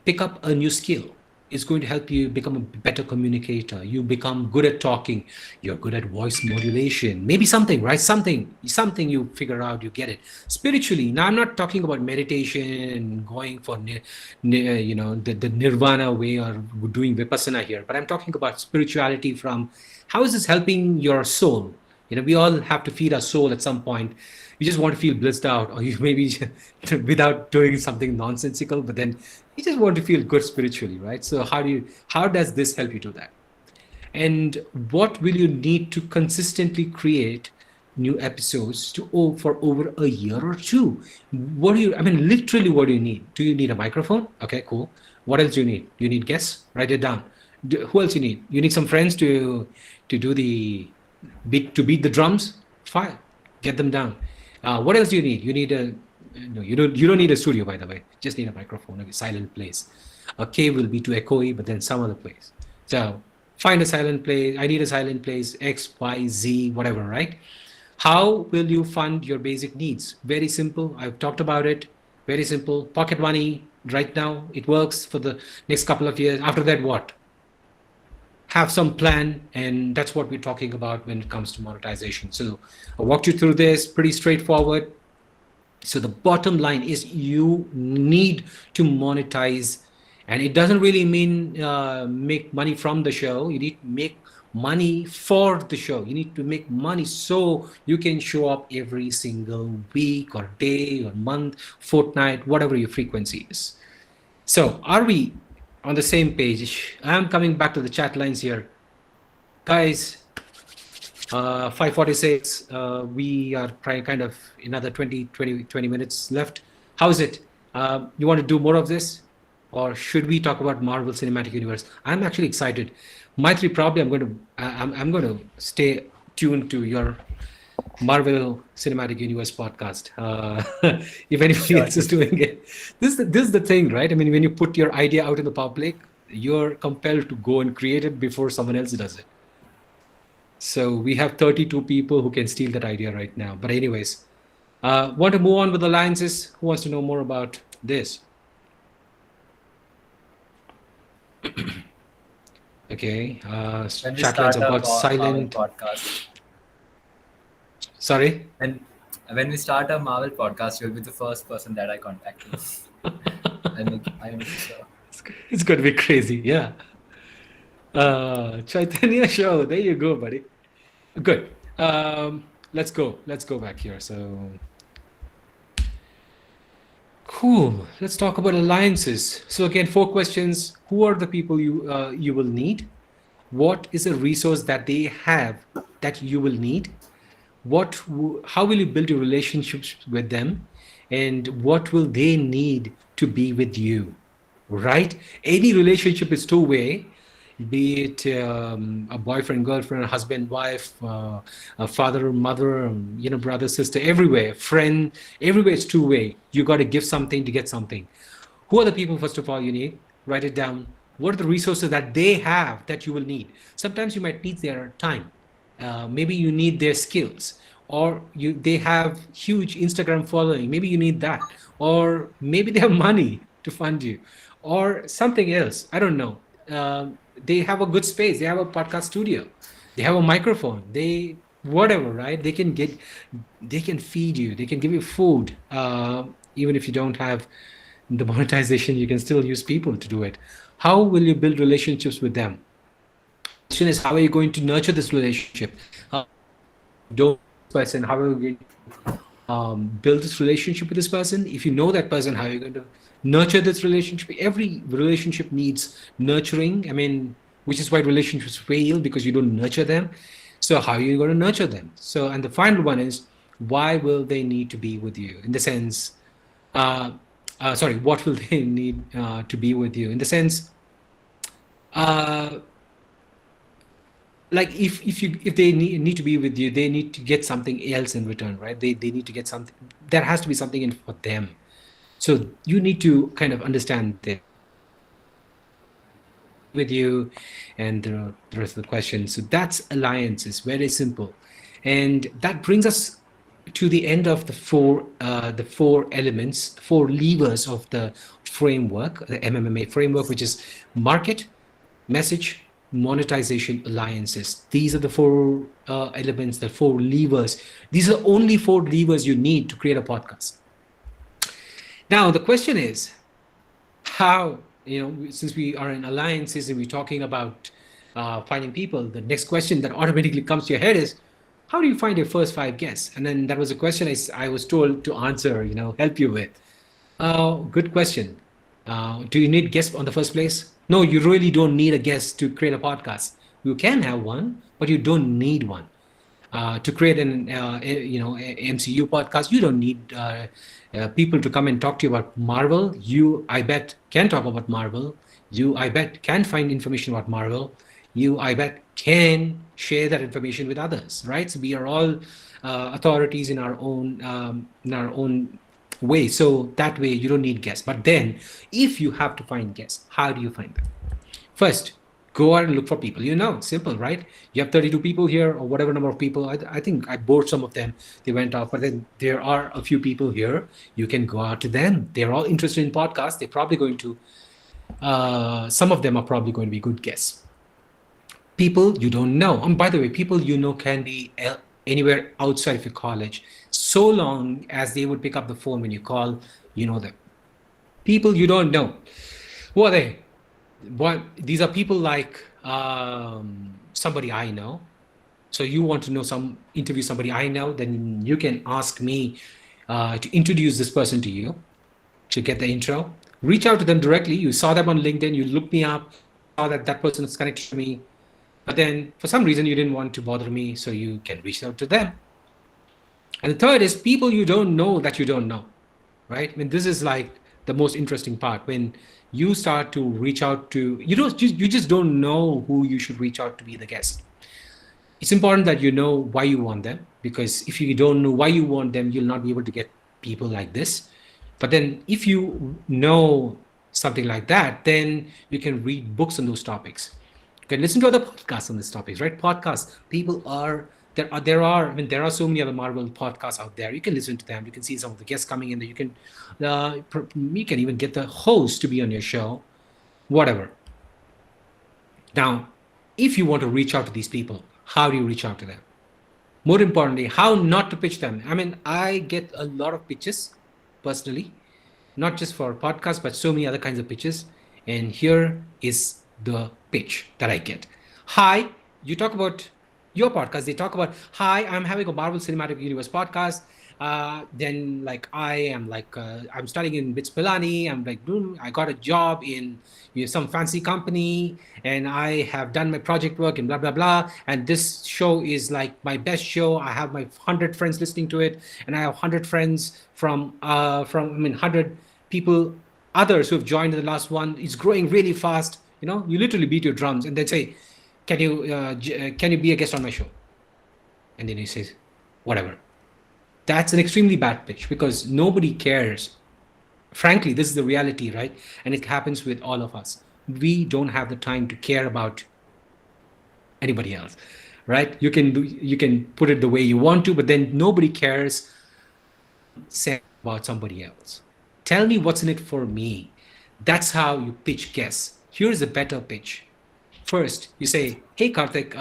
pick up a new skill. It's going to help you become a better communicator. You become good at talking. You're good at voice modulation. Maybe something, right? Something you figure out, you get it. Spiritually, now I'm not talking about meditation, going for, the nirvana way or doing vipassana here, but I'm talking about spirituality from how is this helping your soul? We all have to feed our soul at some point. You just want to feel blissed out, or you maybe without doing something nonsensical, but then you just want to feel good spiritually, right? So how does this help you do that? And what will you need to consistently create new episodes for over a year or two? Literally, what do you need? Do you need a microphone? Okay, cool. What else do you need? You need guests? Write it down. Who else you need? You need some friends to do the beat the drums. Fine, get them down. What else do you need? You need a no. You don't need a studio, by the way. Just need a microphone, a silent place. A cave will be too echoey, but then some other place. So find a silent place. I need a silent place. X, Y, Z, whatever. Right? How will you fund your basic needs? Very simple. I've talked about it. Very simple. Pocket money. Right now, it works for the next couple of years. After that, what? Have some plan, and that's what we're talking about when it comes to monetization. So I walked you through this, pretty straightforward. So the bottom line is you need to monetize, and it doesn't really mean make money from the show. You need to make money for the show. You need to make money so you can show up every single week or day or month, fortnight, whatever your frequency is. So are we on the same page? I'm coming back to the chat lines here. Guys, 5:46, we are kind of another 20 minutes left. How's it? You want to do more of this? Or should we talk about Marvel Cinematic Universe? I'm actually excited. Maitri, probably I'm going to stay tuned to your Marvel Cinematic Universe podcast. If anybody else is doing it, this is the thing, right? I mean, when you put your idea out in the public, you're compelled to go and create it before someone else does it. So we have 32 people who can steal that idea right now. But anyways, want to move on with alliances? Who wants to know more about this? Okay. Chat lines have got silent. Podcast. Sorry? When we start a Marvel podcast, you'll be the first person that I contact. I'm sure. It's going to be crazy, yeah. Chaitanya show. There you go, buddy. Good. Let's go back here. So cool. Let's talk about alliances. So again, 4 questions. Who are the people you will need? What is a resource that they have that you will need? How will you build your relationships with them? And what will they need to be with you? Right? Any relationship is two-way, be it a boyfriend, girlfriend, husband, wife, a father, mother, brother, sister, everywhere, friend, everywhere it's two-way. You got to give something to get something. Who are the people, first of all, you need? Write it down. What are the resources that they have that you will need? Sometimes you might need their time. Maybe you need their skills, or they have huge Instagram following. Maybe you need that, or maybe they have money to fund you, or something else. I don't know. They have a good space. They have a podcast studio. They have a microphone. Whatever, right? They can feed you. They can give you food. Even if you don't have the monetization, you can still use people to do it. How will you build relationships with them? The question is, how are you going to nurture this relationship? Don't person. How are you going to build this relationship with this person? If you know that person, how are you going to nurture this relationship? Every relationship needs nurturing. I mean, which is why relationships fail, because you don't nurture them. So how are you going to nurture them? So, and the final one is, why will they need to be with you? In the sense, what will they need to be with you? In the sense, like if they need to be with you, they need to get something else in return, right? They need to get something. There has to be something in for them. So you need to kind of understand their motivations, why they want to be with you, and the rest of the questions. So that's alliances, very simple. And that brings us to the end of the four elements, four levers of the framework, the MMMA framework, which is market, message, monetization, alliances. These are the four elements, the four levers. These are only four levers you need to create a podcast. Now the question is, how, since we are in alliances and we're talking about finding people, the next question that automatically comes to your head is, how do you find your first five guests? And then that was a question I was told to answer, help you with. Good question. Do you need guests on the first place? No, you really don't need a guest to create a podcast. You can have one, but you don't need one. To create an MCU podcast, you don't need people to come and talk to you about Marvel. You, I bet, can talk about Marvel. You, I bet, can find information about Marvel. You, I bet, can share that information with others, right? So we are all authorities in our own way. So that way you don't need guests. But then if you have to find guests, how do you find them? First, go out and look for people. Simple, right? You have 32 people here or whatever number of people. I think I bored some of them. They went off, but then there are a few people here. You can go out to them. They're all interested in podcasts. They're probably going to, some of them are probably going to be good guests. People you don't know. And by the way, people can be anywhere outside of your college, so long as they would pick up the phone when you call, them. People you don't know. Who are they? These are people like somebody I know. So you want to interview somebody I know, then you can ask me to introduce this person to you, to get the intro. Reach out to them directly. You saw them on LinkedIn, you looked me up, you saw that person is connected to me, but then for some reason you didn't want to bother me, so you can reach out to them. And the third is people you don't know that you don't know, right? I mean, this is like the most interesting part. When you start to reach out to, you just don't know who you should reach out to be the guest. It's important that you know why you want them, because if you don't know why you want them, you'll not be able to get people like this. But then if you know something like that, then you can read books on those topics. You can listen to other podcasts on these topics, right? Podcasts, there are so many other Marvel podcasts out there. You can listen to them. You can see some of the guests coming in there. You can even get the host to be on your show, whatever. Now, if you want to reach out to these people, how do you reach out to them? More importantly, how not to pitch them. I mean, I get a lot of pitches personally, not just for podcasts, but so many other kinds of pitches. And here is the pitch that I get. Hi, you talk about your podcast. They talk about, hi, I'm having a Marvel Cinematic Universe podcast. Then I'm studying in BITS Pilani. I'm like, I got a job in some fancy company, and I have done my project work and blah blah blah. And this show is like my best show. I have my 100 friends listening to it, and I have 100 friends from 100 people, others who have joined in the last one. It's growing really fast. You literally beat your drums, and they say, can you be a guest on my show? And then he says, whatever. That's an extremely bad pitch, because nobody cares. Frankly, this is the reality, right? And it happens with all of us. We don't have the time to care about anybody else, right? You can put it the way you want to, but then nobody cares about somebody else. Tell me what's in it for me. That's how you pitch guests. Here's a better pitch. First, you say, hey, Karthik,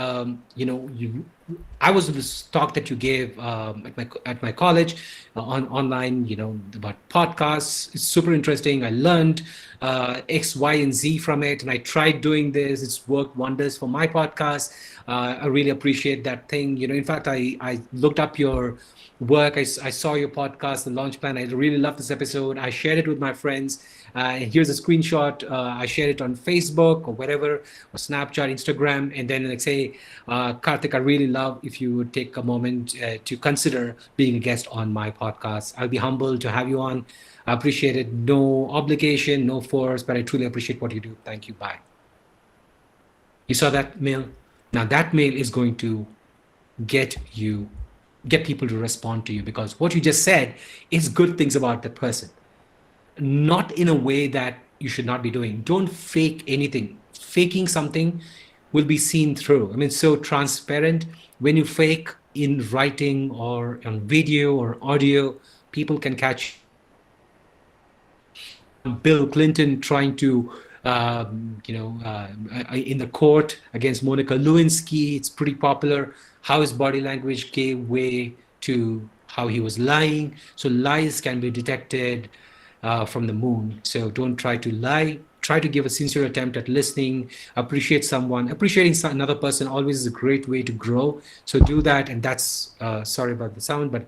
I was in this talk that you gave at my college online, about podcasts. It's super interesting. I learned X, Y, and Z from it, and I tried doing this. It's worked wonders for my podcast. I really appreciate that thing. In fact, I looked up your work. I saw your podcast, the launch plan. I really loved this episode. I shared it with my friends. Here's a screenshot. I shared it on Facebook or wherever, or Snapchat, Instagram, and then say, Karthik, I really love if you would take a moment to consider being a guest on my podcast. I'll be humbled to have you on. I appreciate it. No obligation, no force, but I truly appreciate what you do. Thank you. Bye. You saw that mail? Now that mail is going to get you get people to respond to you because what you just said is good things about the person, not in a way that you should not be doing. Don't fake anything. Faking something will be seen through. I mean, so transparent. When you fake in writing or on video or audio, people can catch you. Bill Clinton trying to, in the court against Monica Lewinsky, it's pretty popular. How his body language gave way to how he was lying. So lies can be detected from the moon. So don't try to lie. Try to give a sincere attempt at listening, appreciate someone. Appreciating another person always is a great way to grow. So do that. And that's, sorry about the sound, but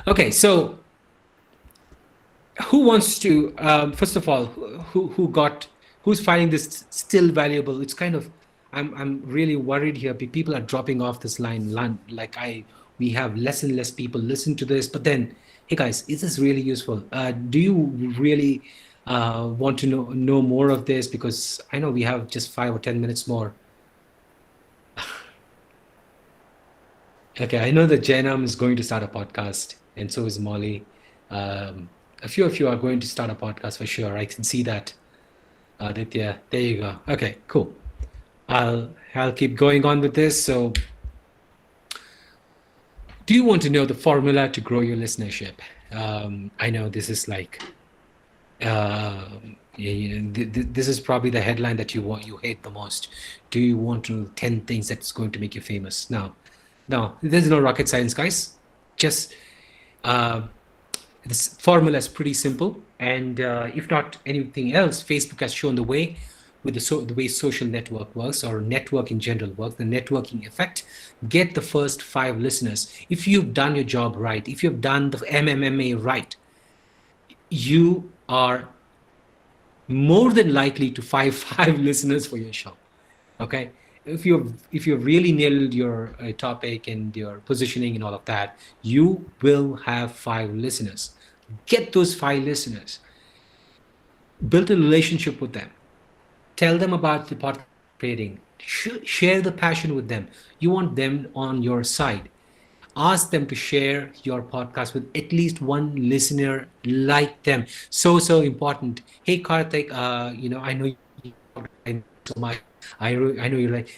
okay. So who wants to, first of all, who's finding this still valuable? It's kind of, I'm really worried here. People are dropping off this line. Like we have less and less people listen to this, but then, hey guys, is this really useful? Do you really want to know more of this? Because I know we have just 5 or 10 minutes more. Okay, I know that Jainam is going to start a podcast, and so is Molly. A few of you are going to start a podcast for sure. I can see that. Aditya, there you go. Okay, cool. I'll keep going on with this. So, do you want to know the formula to grow your listenership? I know this is like, this is probably the headline that you hate the most. Do you want to know 10 things that's going to make you famous? No, there's no rocket science, guys. Just this formula is pretty simple, and if not anything else, Facebook has shown the way with the way social network works, or network in general works, the networking effect. Get the first 5 listeners. If you've done your job right, if you've done the MMMA right, you are more than likely to find 5 listeners for your show. Okay, if you've really nailed your topic and your positioning and all of that, you will have 5 listeners. Get those 5 listeners, build a relationship with them, tell them about the podcast creating, share the passion with them. You want them on your side. Ask them to share your podcast with at least one listener like them. So important. Hey Karthik, I know you so much. I know you like.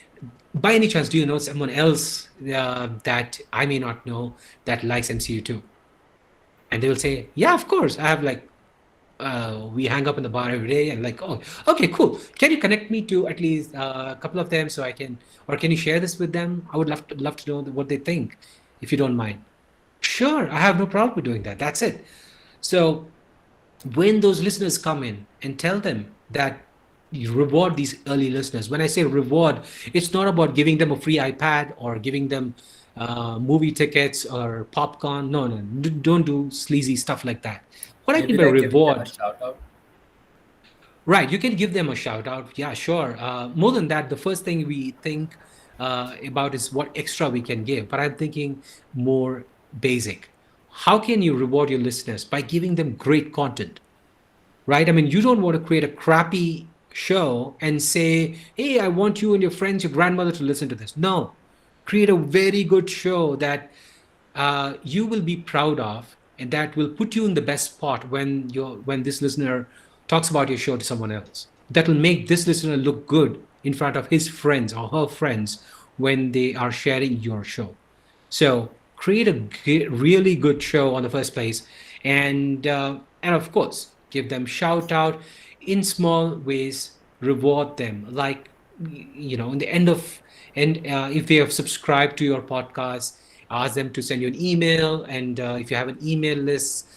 By any chance, do you know someone else that I may not know that likes MCU too? And they will say, yeah, of course. I have like, we hang up in the bar every day, and like, oh, okay, cool. Can you connect me to at least a couple of them so I can, or can you share this with them? I would love to know what they think, if you don't mind. Sure, I have no problem with doing that. That's it. So when those listeners come in, and tell them that you reward these early listeners. When I say reward, it's not about giving them a free iPad or giving them movie tickets or popcorn. No, don't do sleazy stuff like that. What I Maybe mean by like giving them a reward, shout out. right? You can give them a shout out. Yeah, sure. More than that, the first thing we think about is what extra we can give. But I'm thinking more basic. How can you reward your listeners? By giving them great content, right? I mean, you don't want to create a crappy show and say, hey, I want you and your friends, your grandmother to listen to this. No, create a very good show that you will be proud of, and that will put you in the best spot when this listener talks about your show to someone else. That will make this listener look good in front of his friends or her friends when they are sharing your show. So create a really good show on the first place, and of course give them shout out in small ways. Reward them, like, in the end of, and if they have subscribed to your podcast, ask them to send you an email, and if you have an email list,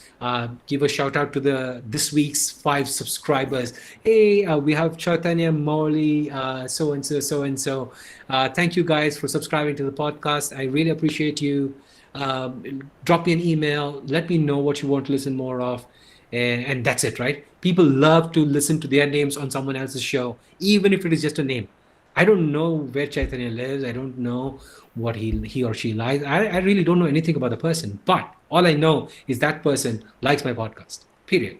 give a shout out to this week's 5 subscribers. Hey, we have Chaitanya, Molly, so and so. Thank you guys for subscribing to the podcast. I really appreciate you. Drop me an email. Let me know what you want to listen more of, and that's it, right? People love to listen to their names on someone else's show, even if it is just a name. I don't know where Chaitanya lives. I don't know what he or she likes. I really don't know anything about the person. But all I know is that person likes my podcast. Period.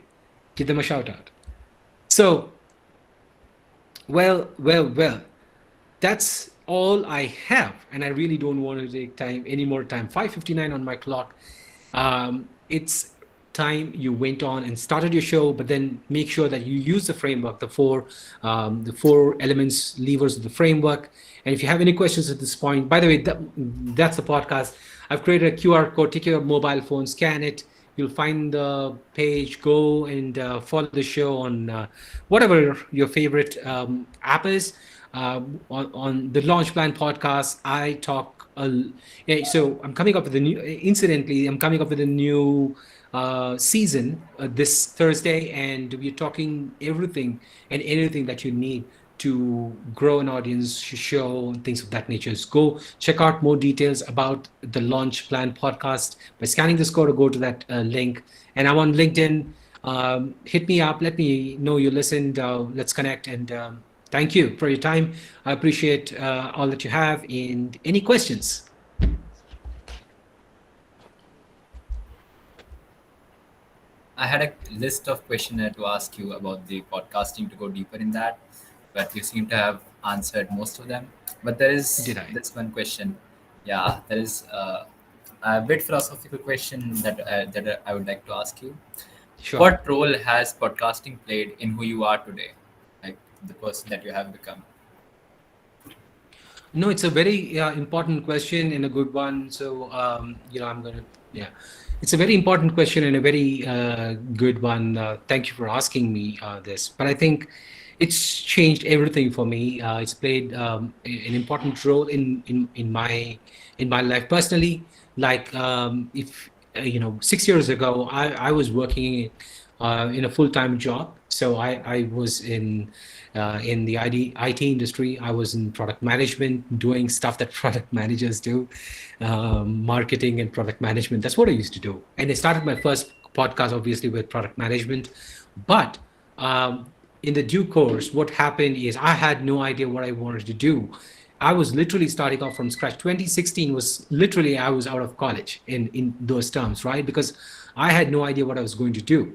Give them a shout out. So, well. That's all I have, and I really don't want to take time any more time. 5:59 on my clock. It's time you went on and started your show, but then make sure that you use the framework, the four elements, levers of the framework. And if you have any questions at this point, by the way, that's the podcast. I've created a QR code. Take your mobile phone, scan it. You'll find the page. Go and follow the show on whatever your favorite app is. On the Launch Plan podcast, I talk. Yeah, so I'm coming up with a new. Incidentally, I'm coming up with a new season this Thursday, and we're talking everything and anything that you need to grow an audience, show, and things of that nature. So go check out more details about the Launch Plan podcast by scanning this code or go to that link. And I'm on LinkedIn. Hit me up. Let me know you listened. Let's connect. And thank you for your time. I appreciate all that you have. And any questions? I had a list of questionnaire to ask you about the podcasting to go deeper in that, but you seem to have answered most of them. But there is Did I? this one question. Yeah, there is a bit philosophical question that I would like to ask you. Sure. What role has podcasting played in who you are today, like the person that you have become? No, it's a very important question and a good one. So, yeah, it's a very important question and a very good one. Thank you for asking me this. But I think it's changed everything for me. It's played an important role in my life personally. Like if 6 years ago, I was working in a full-time job. So I was in the IT industry. I was in product management, doing stuff that product managers do, marketing and product management. That's what I used to do. And I started my first podcast, obviously, with product management. But in the due course, what happened is I had no idea what I wanted to do. I was literally starting off from scratch. 2016 was literally I was out of college in those terms, right? Because I had no idea what I was going to do.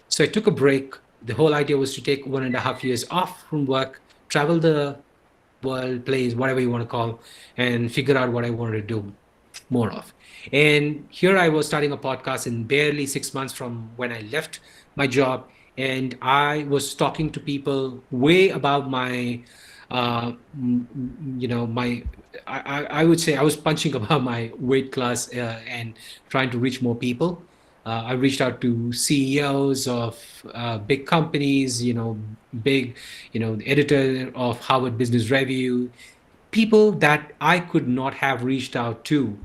So I took a break. The whole idea was to take 1.5 years off from work, travel the world, place, whatever you want to call, and figure out what I wanted to do more of. And here I was starting a podcast in barely 6 months from when I left my job. And I was talking to people way above my, my, I would say I was punching above my weight class and trying to reach more people. I reached out to CEOs of big companies, big, the editor of Harvard Business Review, people that I could not have reached out to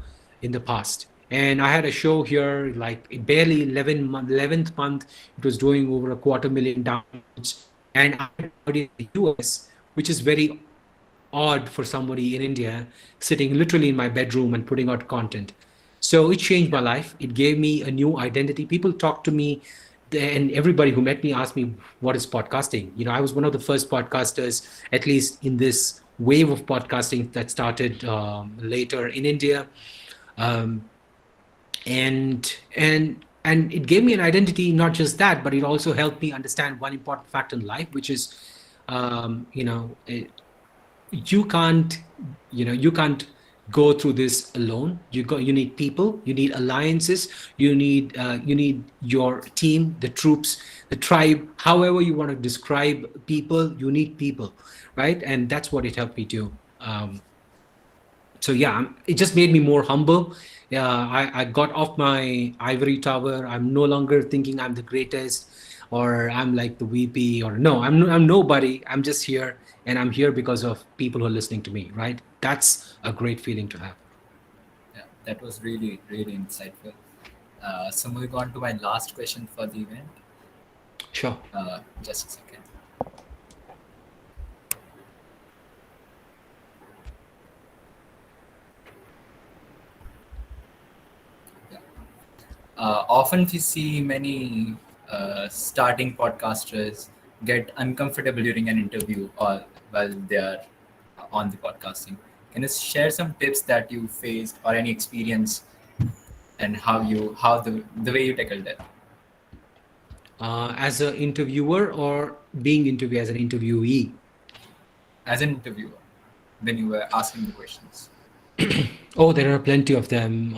in the past. And I had a show here, like barely 11th month, it was doing over 250,000 downloads. And I had an audience in the US, which is very odd for somebody in India sitting literally in my bedroom and putting out content. So it changed my life. It gave me a new identity. People talk to me, and everybody who met me asked me, what is podcasting? I was one of the first podcasters, at least in this wave of podcasting that started later in India. Um, and it gave me an identity. Not just that, but it also helped me understand one important fact in life, which is you can't you can't go through this alone. You need people, you need alliances, you need your team, the troops, the tribe, however you want to describe people. You need people, right? And that's what it helped me do. So yeah, it just made me more humble. Yeah, I got off my ivory tower. I'm no longer thinking I'm the greatest, or I'm like the VP, or no, I'm nobody. I'm just here, and I'm here because of people who are listening to me, right? That's a great feeling to have. Yeah, that was really, really insightful. So moving on to my last question for the event. Sure. Just a second. Yeah. Often we see many starting podcasters get uncomfortable during an interview or while they are on the podcasting. Can you share some tips that you faced or any experience and how the way you tackled it As an interviewer or being interviewed as an interviewee? as an interviewer? when you were asking the questions? Oh, there are plenty of them.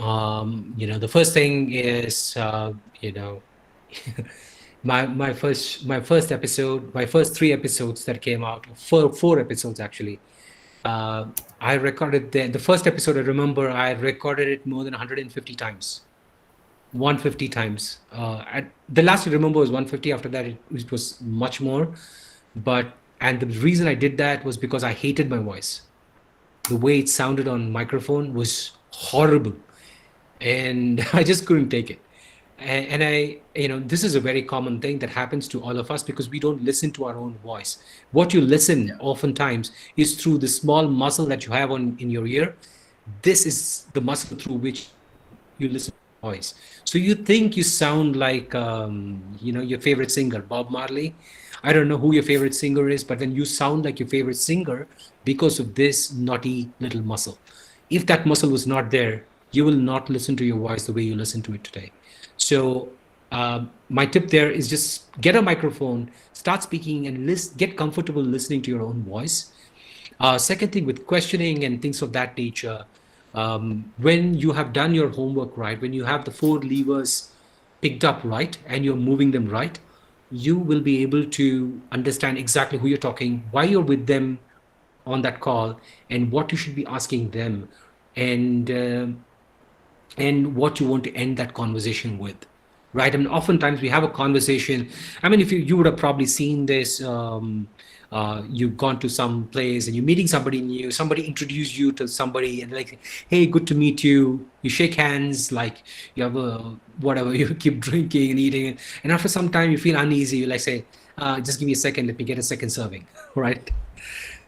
The first thing is, my first episode, my first three episodes that came out, four episodes actually. Uh, I recorded the first episode. I remember I recorded it more than 150 times. 150 times. The last I remember was 150. After that, it was much more. And the reason I did that was because I hated my voice. The way it sounded on microphone was horrible, and I just couldn't take it. And this is a very common thing that happens to all of us because we don't listen to our own voice. What you listen Yeah. oftentimes is through the small muscle that you have in your ear. This is the muscle through which you listen to your voice. So you think you sound like your favorite singer, Bob Marley. I don't know who your favorite singer is, but then you sound like your favorite singer because of this naughty little muscle. If that muscle was not there, you will not listen to your voice the way you listen to it today. So my tip there is just get a microphone, start speaking, and get comfortable listening to your own voice. Second thing, with questioning and things of that nature, when you have done your homework right, when you have the four levers picked up right and you're moving them right, you will be able to understand exactly who you're talking, why you're with them on that call, and what you should be asking them, and what you want to end that conversation with, right? I mean, oftentimes we have a conversation. I mean, if you would have probably seen this. You've gone to some place and you're meeting somebody new. Somebody introduced you to somebody, and like, hey, good to meet you. You shake hands, like you have a whatever. You keep drinking and eating, and after some time you feel uneasy. You like say, just give me a second. Let me get a second serving, right?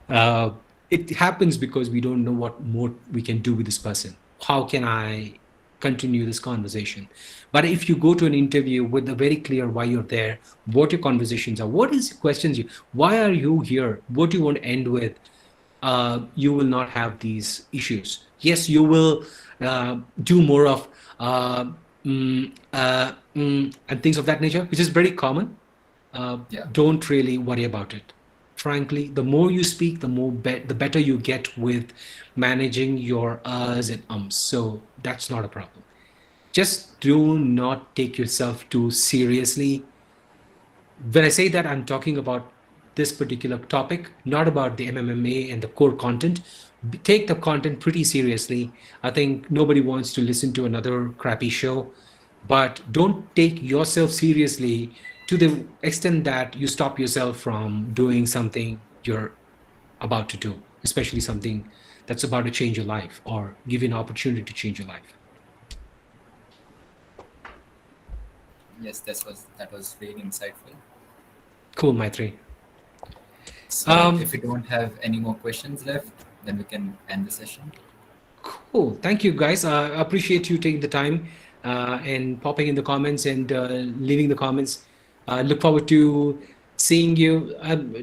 Uh, it happens because we don't know what more we can do with this person. How can I continue this conversation? But if you go to an interview with a very clear why you're there, what your conversations are, what is the questions why are you here, what do you want to end with, you will not have these issues. Yes, you will do more of and things of that nature, which is very common. Yeah. Don't really worry about it. Frankly, the more you speak, the better you get with managing your uhs and ums. So that's not a problem. Just do not take yourself too seriously. When I say that, I'm talking about this particular topic, not about the MMA and the core content. Take the content pretty seriously. I think nobody wants to listen to another crappy show, but don't take yourself seriously to the extent that you stop yourself from doing something you're about to do, especially something that's about to change your life or give you an opportunity to change your life. Yes, that was really insightful. Cool, Maitri. So if we don't have any more questions left, then we can end the session. Cool. Thank you, guys. I appreciate you taking the time and popping in the comments and leaving the comments. Look forward to seeing you.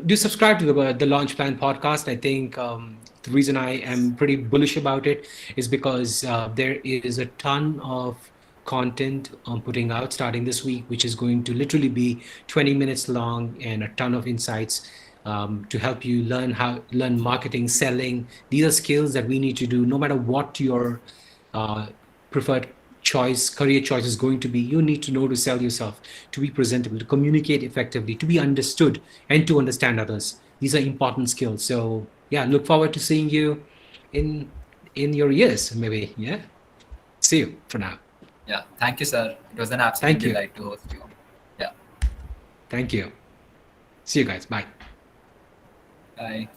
Do subscribe to the Launch Plan podcast. I think the reason I am pretty bullish about it is because there is a ton of content I'm putting out starting this week, which is going to literally be 20 minutes long and a ton of insights to help you learn marketing, selling. These are skills that we need to do no matter what your preferred career choice is going to be. You need to know to sell yourself, to be presentable, to communicate effectively, to be understood, and to understand others. These are important skills. So yeah, look forward to seeing you in your years, maybe. Yeah. See you for now. Yeah. Thank you, sir. It was an absolute Thank you. delight to host you. Yeah. Thank you. See you guys. Bye. Bye.